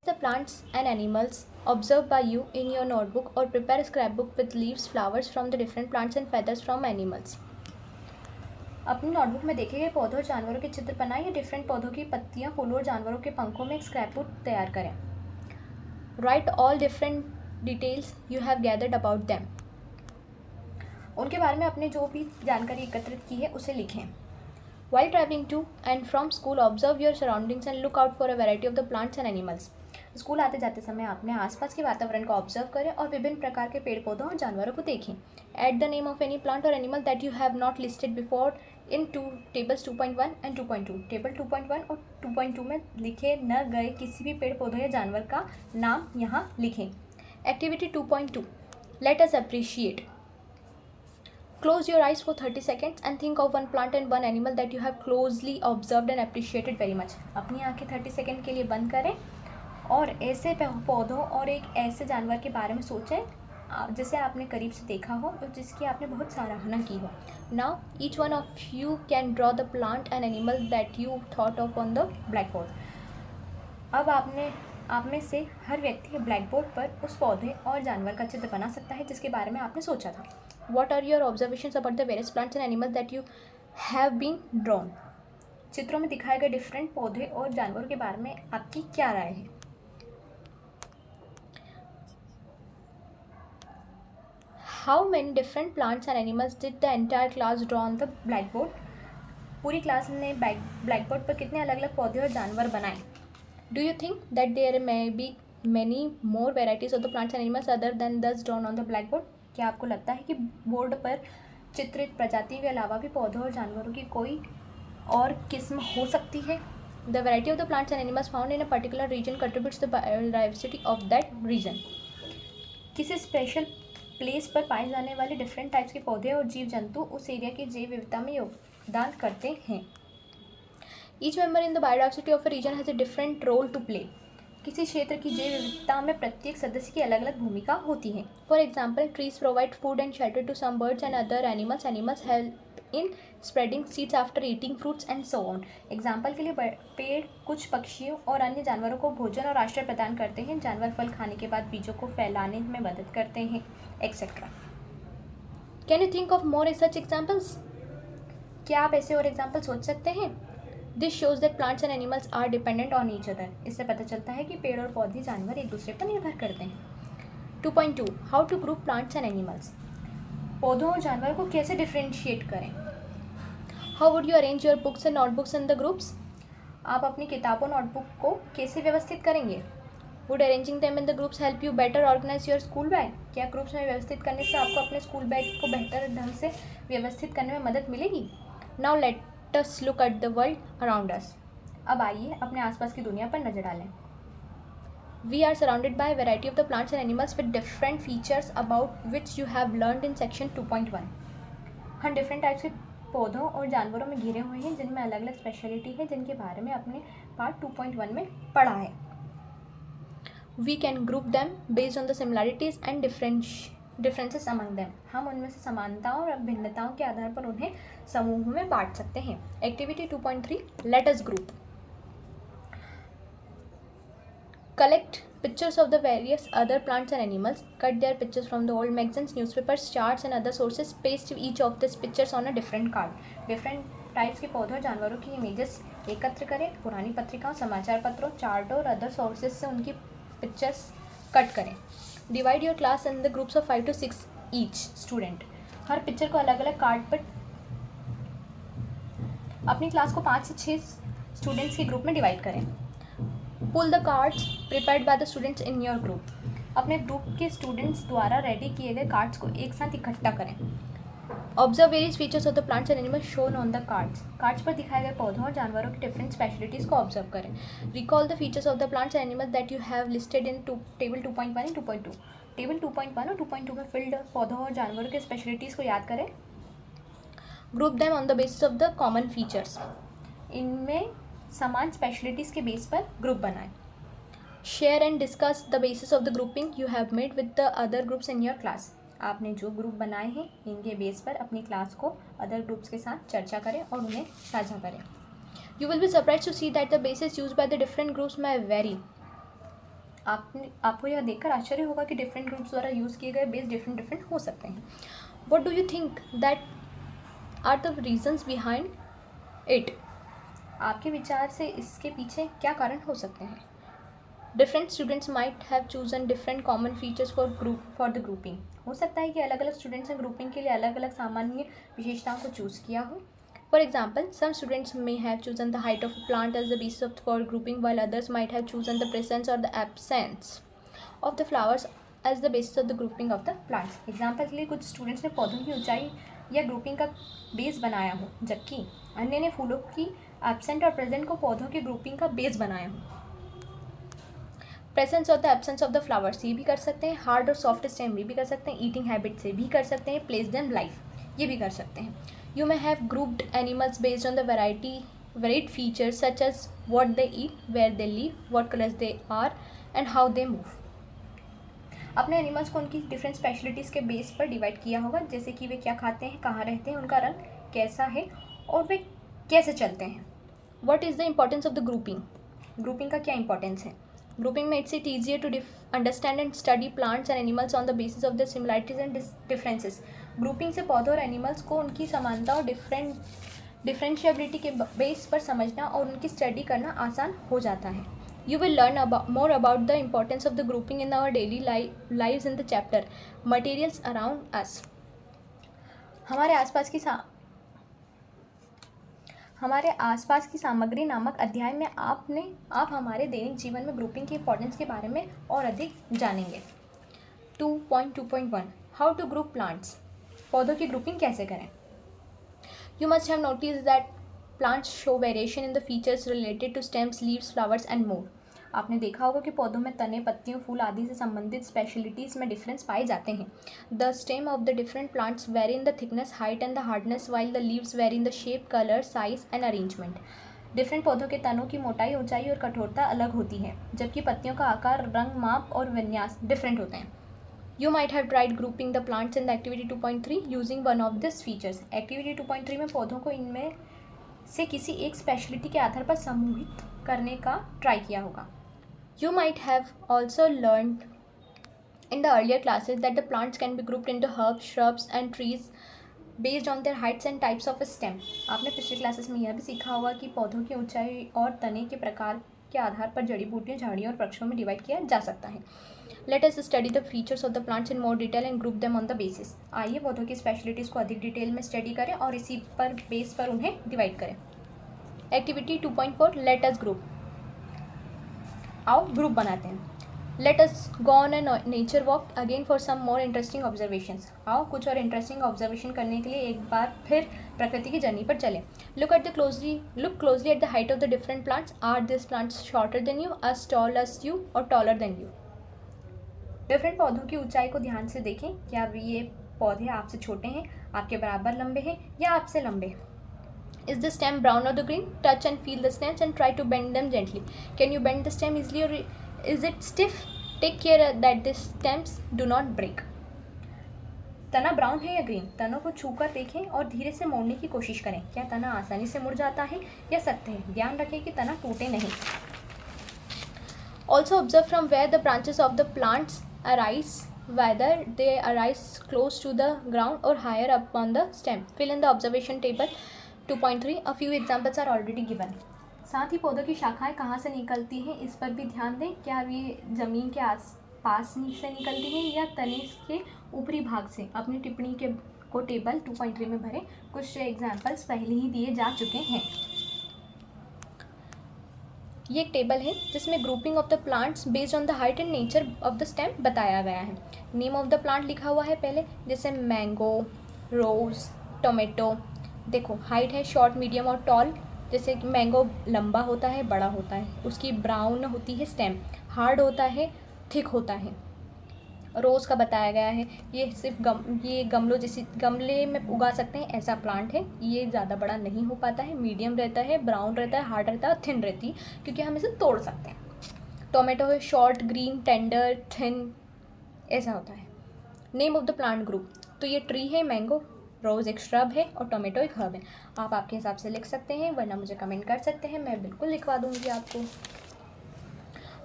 The plants and animals observed by you in your notebook or prepare a scrapbook with leaves, flowers from the different plants and feathers from animals. अपनी notebook में देखे गए पौधों और जानवरों के चित्र बनाएं या डिफरेंट पौधों की पत्तियां, फूलों और जानवरों के पंखों में एक स्क्रैपबुक तैयार करें. Right all different details you have gathered about them. उनके बारे में आपने जो भी जानकारी एकत्रित की है उसे लिखें. While traveling to and from school, observe your surroundings and look out for a variety of the plants and animals. School आते जाते समय अपने आसपास के वातावरण को ऑब्जर्व करें और विभिन्न प्रकार के पेड़ पौधों और जानवरों को देखें. Add the name of any plant or animal that you have not listed before in tables 2.1 and 2.2. Table 2.1 और 2.2 में लिखे न गए किसी भी पेड़ पौधों या जानवर का नाम यहाँ लिखें. Activity 2.2. Let us appreciate. Close your eyes for 30 seconds and think of one plant and one animal that you have closely observed and appreciated very much. अपनी आंखें 30 सेकेंड के लिए बंद करें और ऐसे पौधों और एक ऐसे जानवर के बारे में सोचें जिसे आपने करीब से देखा हो और जिसकी आपने बहुत सराहना की हो. Now each one of you can draw the plant and animal that you thought of on the blackboard. अब आप में से हर व्यक्ति ब्लैक बोर्ड पर उस पौधे और जानवर का चित्र बना सकता है जिसके बारे में आपने सोचा था. What are your observations about the various plants and animals that you have been drawn? चित्रों में दिखाए गए डिफरेंट पौधे और जानवरों के बारे में आपकी क्या राय है. How many different plants and animals did the entire class draw on the blackboard? पूरी क्लास ने ब्लैकबोर्ड पर कितने अलग अलग पौधे और जानवर बनाए. Do you think that there may be many more varieties of the plants and animals other than those drawn on the blackboard? क्या आपको लगता है कि बोर्ड पर चित्रित प्रजातियों के अलावा भी पौधों और जानवरों की कोई और किस्म हो सकती है. The variety of the plants and animals found in a particular region contributes the biodiversity of that region. किसी स्पेशल प्लेस पर पाए जाने वाले डिफरेंट टाइप्स के पौधे और जीव जंतु उस एरिया की जैव विविधता में योगदान करते हैं. Each member in the biodiversity of a region has a different role to play. किसी क्षेत्र की जैव विविधता में प्रत्येक सदस्य की अलग अलग भूमिका होती है. For example, trees provide food and shelter to some birds and other animals. Animals help in spreading seeds after eating fruits and so on. Example के लिए पेड़ कुछ पक्षियों और अन्य जानवरों को भोजन और आश्रय प्रदान करते हैं. जानवर फल खाने के बाद बीजों को फैलाने में मदद करते हैं, etcetera. Can you think of more such examples? क्या आप ऐसे और एग्जाम्पल सोच सकते हैं? This shows that plants and animals are dependent on each other. इससे पता चलता है कि पेड़ और पौधे जानवर एक दूसरे पर निर्भर करते हैं. 2.2. How to group plants and animals. पौधों और जानवर को कैसे डिफ्रेंशिएट करें. How would you arrange your books and notebooks in the groups. आप अपनी किताबों नोटबुक को कैसे व्यवस्थित करेंगे. Would arranging them in the groups help you better organise your school bag. क्या ग्रुप्स में व्यवस्थित करने से आपको अपने स्कूल बैग को बेहतर ढंग से व्यवस्थित करने में मदद मिलेगी. Now let us look at the world around us. अब आइए अपने आसपास की दुनिया पर नजर डालें. We are surrounded by a variety of the plants and animals with different features about which you have learned in section 2.1. हम डिफरेंट टाइप्स के पौधों और जानवरों में घिरे हुए हैं जिनमें अलग अलग स्पेशलिटी है जिनके बारे में अपने पार्ट 2.1 में पढ़ा है. We can group them based on the similarities and differences among them. हम उनमें से समानताओं और भिन्नताओं के आधार पर उन्हें समूहों में बांट सकते हैं. Activity 2.3. Late us group. Collect pictures of the various other plants and animals. Cut their pictures from the old magazines, newspapers, charts and other sources. Paste each of this pictures on a different card. Different types के पौधों और जानवरों की images एकत्र करें. पुरानी पत्रिकाओं, समाचार पत्रों, चार्टों और अदर सोर्सेज से उनकी पिक्चर्स कट करें. Divide your class in the groups of 5 to 6 each student. Her picture को अलग अलग कार्ड पर अपनी क्लास को 5 से 6 स्टूडेंट्स के ग्रुप में डिवाइड करें. Pull the cards prepared by the students in your group. अपने ग्रुप के स्टूडेंट्स द्वारा रेडी किए गए कार्ड्स को एक साथ इकट्ठा करें. Observe various features of the plants and animals shown on the cards. Cards पर दिखाए गए पौधों और जानवरों की डिफरेंट स्पेशलिटीज़ को ऑब्जर्व करें. Recall the features of the plants and animals that you have listed in table 2.1 and 2.2. Table 2.1 और 2.2 में फिल्ड पौधों और जानवरों के स्पेशलिटीज़ को याद करें. Group them on the basis of the common features. इनमें समान स्पेशलिटीज़ के बेस पर ग्रुप बनाएं. Share and discuss the basis of the grouping you have made with the other groups in your class. आपने जो ग्रुप बनाए हैं इनके बेस पर अपनी क्लास को अदर ग्रुप्स के साथ चर्चा करें और उन्हें साझा करें. You will be surprise to see that the basis use by the different groups may vary. आपको यह देखकर आश्चर्य होगा कि डिफरेंट ग्रुप्स द्वारा यूज़ किए गए बेस डिफरेंट हो सकते हैं. What do you think that are the reasons behind it? आपके विचार से इसके पीछे क्या कारण हो सकते हैं? Different students might have chosen different common features for the grouping. हो सकता है कि अलग अलग स्टूडेंट्स ने ग्रुपिंग के लिए अलग अलग सामान्य विशेषताओं को चूज़ किया हो. For example, some students may have chosen the height of a plant as the basis for grouping, while others might have chosen the presence or the absence of the flowers as the basis of the grouping of the plants. Example के लिए कुछ students ने पौधों की ऊंचाई या grouping का base बनाया हो, जबकि अन्य ने फूलों की एब्सेंट और प्रेजेंट को पौधों की ग्रुपिंग का बेस बनाया हो. प्रेजेंस और the absence of the flowers ये भी कर सकते हैं. हार्ड और सॉफ्ट स्टेम ये भी कर सकते हैं. ईटिंग हैबिट से भी कर सकते हैं. प्लेस देम लाइफ ये भी कर सकते हैं. You may have grouped animals based on the varied features such as what they eat, where they live, what colors they are, and how they move. अपने एनिमल्स को उनकी डिफरेंट स्पेशलिटीज़ के base पर डिवाइड किया होगा, जैसे कि वे क्या खाते हैं, कहाँ रहते हैं, उनका रंग कैसा है और वे कैसे चलते हैं. What is the importance of the grouping? Grouping का क्या इंपॉर्टेंस है? Grouping makes it easier to understand and study plants and animals on the basis of their similarities and differences. Grouping से पौधों और एनिमल्स को उनकी समानता और डिफरेंशिएबिलिटी के बेस पर समझना और उनकी स्टडी करना आसान हो जाता है. You will learn more about the importance of the grouping in our daily lives in the chapter materials around us. हमारे आसपास की सामग्री नामक अध्याय में आप हमारे दैनिक जीवन में ग्रुपिंग की इंपॉर्टेंस के बारे में और अधिक जानेंगे. 2.2.1 हाउ टू ग्रुप प्लांट्स. पौधों की ग्रुपिंग कैसे करें. You must have notice that plants show variation in the features related to stems, leaves, flowers and more. आपने देखा होगा कि पौधों में तने, पत्तियों, फूल आदि से संबंधित स्पेशलिटीज़ में डिफरेंस पाए जाते हैं. The stem of the different plants very in the thickness, height and the hardness, while the leaves very in the shape, colour, size and arrangement. Different पौधों के तनों की मोटाई, ऊंचाई और कठोरता अलग होती है, जबकि पत्तियों का आकार, रंग, माप और विन्यास डिफरेंट होते हैं. You might have tried grouping the plants in the activity 2.3 using one of these features. Activity 2.3 में पौधों को इनमें से किसी एक स्पेशलिटी के आधार पर समूहित करने का ट्राई किया होगा. You might have also learned in the earlier classes that the plants can be grouped into herbs, shrubs and trees based on their heights and types of stem. आपने पिछले क्लासेस में यह भी सीखा होगा कि पौधों की ऊंचाई और तने के प्रकार के आधार पर जड़ी बूटियों, झाड़ियों और वृक्षों में डिवाइड किया जा सकता है. Let us study the features of the plants in more detail and group them on the basis. आइए पौधों की स्पेशलिटीज़ को अधिक डिटेल में स्टडी करें और इसी पर बेस पर उन्हें डिवाइड करें. Activity 2.4 let us group. आओ ग्रुप बनाते हैं. Let us go on a nature walk again for some more interesting observations. आओ कुछ और इंटरेस्टिंग ऑब्जर्वेशन करने के लिए एक बार फिर प्रकृति की जर्नी पर चलें. Look closely at the height of the different plants. Are this plants shorter than you, as tall as you or taller than you. Different पौधों की ऊंचाई को ध्यान से देखें. क्या ये पौधे आपसे छोटे हैं, आपके बराबर लंबे हैं या आपसे लंबे हैं. इज द स्टेम ब्राउन और the green. Touch and feel the stems and try to bend them gently. Can you bend the stem easily और is it stiff. Take care that the stems do not break. तना brown है या green. तनों को छूकर देखें और धीरे से मोड़ने की कोशिश करें. क्या तना आसानी से मुड़ जाता है या सख्त है. ध्यान रखें कि तना टूटे नहीं. Also observe from where the branches of the plants arise, whether they arise close to the ground or higher up on the stem. Fill in the observation table 2.3. A few examples are already given. साथ ही पौधों की शाखाएं कहाँ से निकलती हैं इस पर भी ध्यान दें. क्या वे ज़मीन के आसपास से निकलती हैं या तने के ऊपरी भाग से. अपनी टिप्पणी को टेबल 2.3 में भरें. कुछ एग्जाम्पल्स पहले ही दिए जा चुके हैं. ये एक टेबल है जिसमें grouping of the plants based on the height and nature of the stem बताया गया है. नेम ऑफ द प्लांट लिखा हुआ है पहले, जैसे मैंगो, रोज़, टोमेटो. देखो हाइट है शॉर्ट, मीडियम और टॉल. जैसे कि मैंगो लंबा होता है, बड़ा होता है, उसकी ब्राउन होती है स्टेम. हार्ड होता है, थिक होता है. रोज़ का बताया गया है. ये सिर्फ ये गमलों जैसे गमले में उगा सकते हैं ऐसा प्लांट है. ये ज़्यादा बड़ा नहीं हो पाता है, मीडियम रहता है, ब्राउन रहता है, हार्ड रहता है और थिन रहती है क्योंकि हम इसे तोड़ सकते हैं. टोमेटो है शॉर्ट, ग्रीन, टेंडर, थिन ऐसा होता है. Name of the plant group. तो ये ट्री है मैंगो, रोज़ एक श्रब है और टोमेटो एक हर्ब है. आप आपके हिसाब से लिख सकते हैं वरना मुझे कमेंट कर सकते हैं, मैं बिल्कुल लिखवा दूँगी आपको.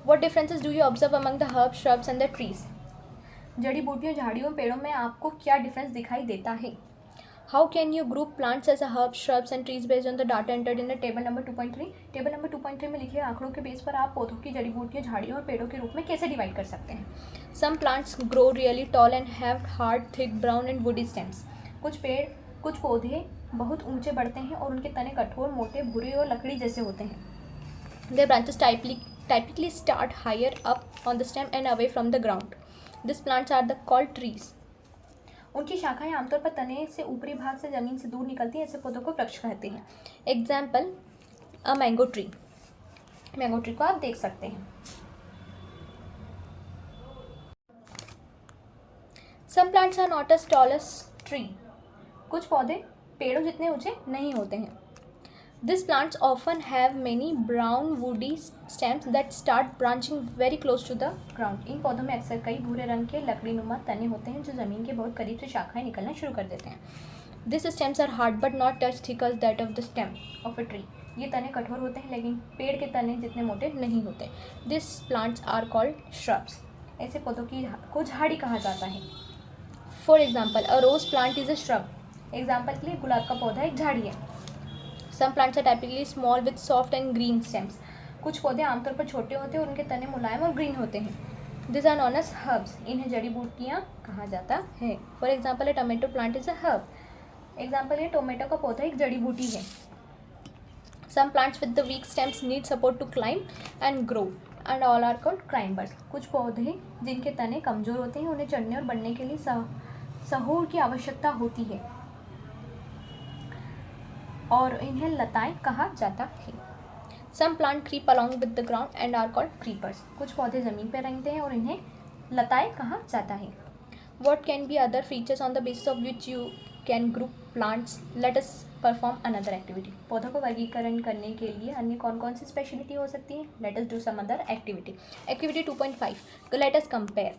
What differences do you observe among the herbs, shrubs and the trees? जड़ी बूटियों, झाड़ियों, पेड़ों में आपको क्या डिफरेंस दिखाई देता है? How can you group plants as a herbs, shrubs and trees based on the data entered in the table number 2.3? Table number 2.3 में लिखे आंकड़ों के बेस पर आप पौधों की जड़ी बूटियों, झाड़ियों और पेड़ों के रूप में कैसे डिवाइड कर सकते हैं? Some plants grow really tall and have hard, thick, brown and woody stems. कुछ पौधे बहुत ऊंचे बढ़ते हैं और उनके तने कठोर, मोटे, भूरे और लकड़ी जैसे होते हैं. Their branches typically start higher up on the stem and away from the ground. These plants are called trees. उनकी शाखाएं आमतौर पर तने से ऊपरी भाग से जमीन से दूर निकलती हैं. ऐसे पौधों को वृक्ष कहते हैं. Example a mango tree. Mango tree को आप देख सकते हैं. Some plants are not as tall as tree. कुछ पौधे पेड़ों जितने ऊंचे नहीं होते हैं. These plants often have many brown woody stems that start branching very close to the ground. इन पौधों में अक्सर कई भूरे रंग के लकड़ीनुमा तने होते हैं जो ज़मीन के बहुत करीब से शाखाएं निकलना शुरू कर देते हैं. These stems are hard but not as thick as that of the stem of a tree. ये तने कठोर होते हैं लेकिन पेड़ के तने जितने मोटे नहीं होते. These plants are called shrubs. ऐसे पौधों को झाड़ी कहा जाता है. For example, a rose plant is a shrub. Example के लिए गुलाब का पौधा एक झाड़ी है. Some plants are typically small with soft and green stems. कुछ पौधे आमतौर पर छोटे होते हैं और उनके तने मुलायम और ग्रीन होते हैं. These are known as herbs. इन्हें जड़ी बूटियाँ कहा जाता है. For example, a tomato plant is a herb. Example ये टोमेटो का पौधा एक जड़ी बूटी है. Some plants with the weak stems need support to climb and grow, and all are called climbers. कुछ पौधे जिनके तने कमज़ोर होते हैं उन्हें चढ़ने और बढ़ने के लिए सहोर की आवश्यकता होती है और इन्हें लताएं कहा जाता है. Some plant creep along with the ground and are called creepers. कुछ पौधे ज़मीन पर रेंगते हैं और इन्हें लताएं कहा जाता है. What can be other features on the basis of which you can group plants? Let us perform another activity. पौधों को वर्गीकरण करने के लिए अन्य कौन कौन सी स्पेशलिटी हो सकती है? Let us do some other activity. Activity 2.5. Let us compare.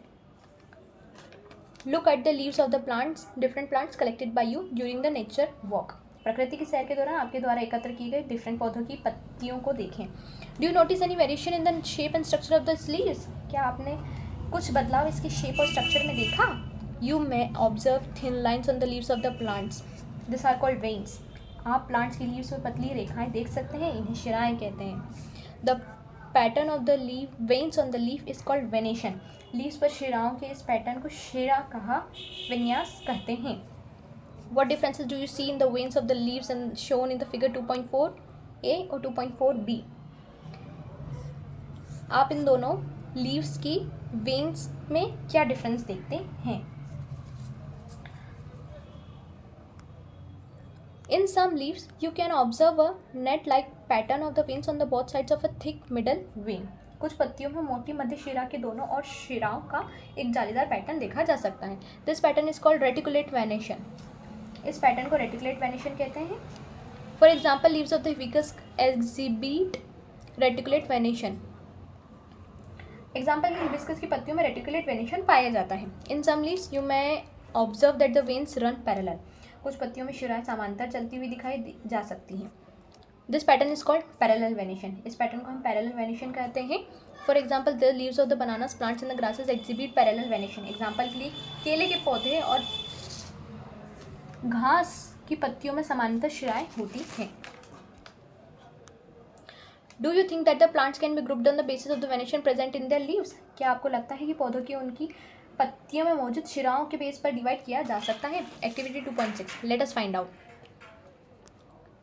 Look at the leaves of the plants, different plants collected by you during the nature walk. प्रकृति की सैर के दौरान आपके द्वारा एकत्र की गई डिफरेंट पौधों की पत्तियों को देखें. Do you notice any variation in the shape and structure of the leaves? क्या आपने कुछ बदलाव इसकी शेप और स्ट्रक्चर में देखा? You may observe thin lines on the leaves of the plants. This are called veins. आप प्लांट्स की लीव्स में पतली रेखाएं देख सकते हैं. इन्हें शिराएं कहते हैं. The pattern of the leave veins on the leaf is called venation. Leaves पर शिराओं के इस पैटर्न को शिरा कहा विन्यास कहते हैं. What differences do you see in the veins of the leaves and shown in the figure 2.4a और 2.4b? आप इन दोनों लीव्स की वेन्स में क्या डिफरेंस देखते हैं? In some leaves, you can observe a net-like pattern of the veins on the both sides of a thick middle vein. कुछ पत्तियों में मोटी मध्य शिरा के दोनों और शिराओं का एक जालीदार पैटर्न देखा जा सकता है. This pattern is called reticulate venation. इस पैटर्न को रेटिकुलेट वेनेशन कहते हैं. For example leaves of the hibiscus exhibit reticulate venation. Example hibiscus की पत्तियों में रेटिकुलेट वेनेशन पाया जाता है. In some leaves you may observe that the veins run parallel. कुछ पत्तियों में शिराएं समांतर चलती हुई दिखाई जा सकती हैं. This pattern is called parallel venation. इस पैटर्न को हम पैरेलल वेनेशन कहते हैं. For example the leaves of the bananas plants in the grasses exhibit parallel venation. Example के लिए केले के पौधे और घास की पत्तियों में समांतर शिराएं होती हैं. Do you think that the plants can be grouped on the basis of the venation present in their leaves? क्या आपको लगता है कि पौधों की उनकी पत्तियों में मौजूद शिराओं के बेस पर डिवाइड किया जा सकता है? Activity 2.6. Let us find out.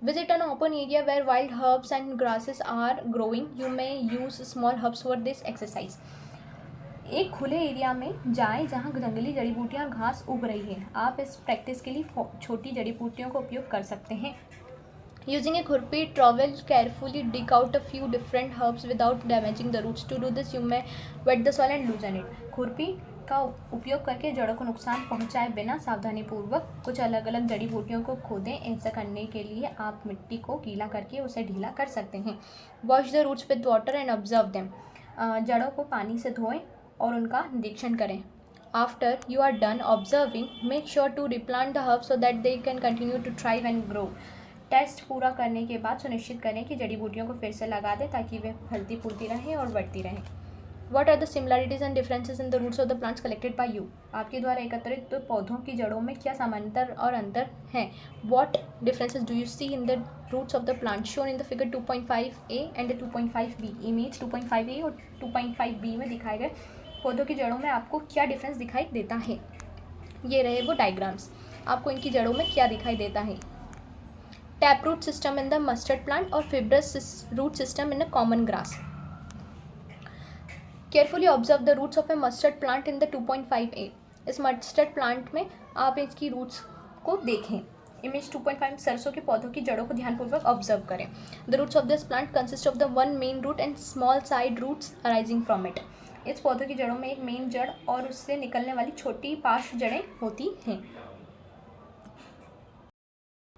Visit an open area where wild herbs and grasses are growing. You may use small herbs for this exercise. एक खुले एरिया में जाएं जहां जंगली जड़ी बूटियां घास उग रही है. आप इस प्रैक्टिस के लिए छोटी जड़ी बूटियों का उपयोग कर सकते हैं. Using a khurpi trowel carefully dig out a few different herbs without damaging the roots. To do this you may wet the soil and loosen it. खुरपी का उपयोग करके जड़ों को नुकसान पहुंचाए बिना सावधानीपूर्वक कुछ अलग अलग जड़ी बूटियों को खोदें. ऐसा करने के लिए आप मिट्टी को गीला करके उसे ढीला कर सकते हैं. Wash the roots with water and observe them. जड़ों को पानी से धोएं और उनका निरीक्षण करें. After you are done observing make sure to replant the herbs so that they can continue to thrive and grow. Test पूरा करने के बाद सुनिश्चित करें कि जड़ी बूटियों को फिर से लगा दें ताकि वे फलती फूलती रहें और बढ़ती रहें. What are the similarities and differences in the roots of the plants collected by you? आपके द्वारा एकत्रित तो पौधों की जड़ों में क्या समानता और अंतर हैं? What differences do you see in the roots of the plant shown in the figure 2.5a and the 2.5b? Image 2.5a और 2.5b में दिखाए गए पौधों की जड़ों में आपको क्या डिफरेंस दिखाई देता है? ये रहे वो डायग्राम्स। आपको इनकी जड़ों में क्या दिखाई देता है? Tap root system in the mustard plant और fibrous root system in the common grass. Carefully observe the roots of a mustard plant in the 2.5a। इस मस्टर्ड प्लांट में आप इसकी रूट्स को देखें। इमेज 2.5 सरसों के पौधों की जड़ों को ध्यानपूर्वक ऑब्जर्व करें। The roots of this plant consist of the one main root and small side roots arising from it. इस पौधों की जड़ों में एक मेन जड़ और उससे निकलने वाली छोटी पार्श्व जड़ें होती हैं।